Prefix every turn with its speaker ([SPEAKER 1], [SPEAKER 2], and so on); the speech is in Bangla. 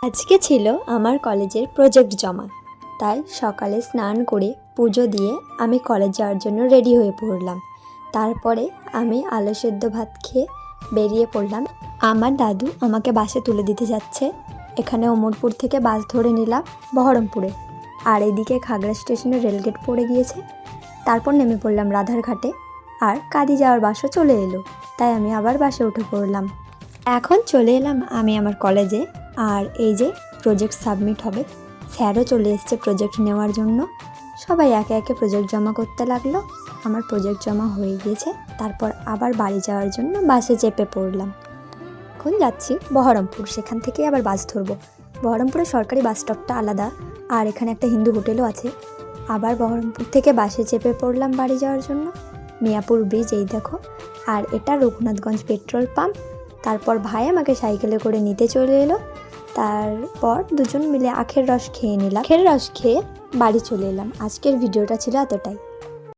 [SPEAKER 1] আজকে ছিল আমার কলেজের প্রজেক্ট জমা, তাই সকালে স্নান করে পুজো দিয়ে আমি কলেজ যাওয়ার জন্য রেডি হয়ে পড়লাম। তারপরে আমি আলু সেদ্ধ ভাত খেয়ে বেরিয়ে পড়লাম। আমার দাদু আমাকে বাসে তুলে দিতে যাচ্ছে। এখানে ওমরপুর থেকে বাস ধরে নিলাম বহরমপুরে, আর এদিকে খাগড়া স্টেশনে রেলগেট পড়ে গিয়েছে। তারপর নেমে পড়লাম রাধারঘাটে, আর কাঁদি যাওয়ার বাসও চলে এলো, তাই আমি আবার বাসে উঠে পড়লাম। এখন চলে এলাম আমি আমার কলেজে, আর এই যে প্রজেক্ট সাবমিট হবে, স্যারও চলে এসছে প্রজেক্ট নেওয়ার জন্য। সবাই একে একে প্রজেক্ট জমা করতে লাগলো। আমার প্রজেক্ট জমা হয়ে গিয়েছে। তারপর আবার বাড়ি যাওয়ার জন্য বাসে চেপে পড়লাম। এখন যাচ্ছি বহরমপুর, সেখান থেকে আবার বাস ধরবো। বহরমপুরের সরকারি বাস স্টপটা আলাদা, আর এখানে একটা হিন্দু হোটেলও আছে। আবার বহরমপুর থেকে বাসে চেপে পড়লাম বাড়ি যাওয়ার জন্য। মিয়াপুর ব্রিজ এই দেখো, আর এটা রঘুনাথগঞ্জ পেট্রোল পাম্প। তারপর ভাই আমাকে সাইকেলে করে নিতে চলে এলো। তারপর দুজন মিলে আখের রস খেয়ে নিলাম। আখের রস খেয়ে বাড়ি চলে এলাম। আজকের ভিডিওটা ছিল এতটাই।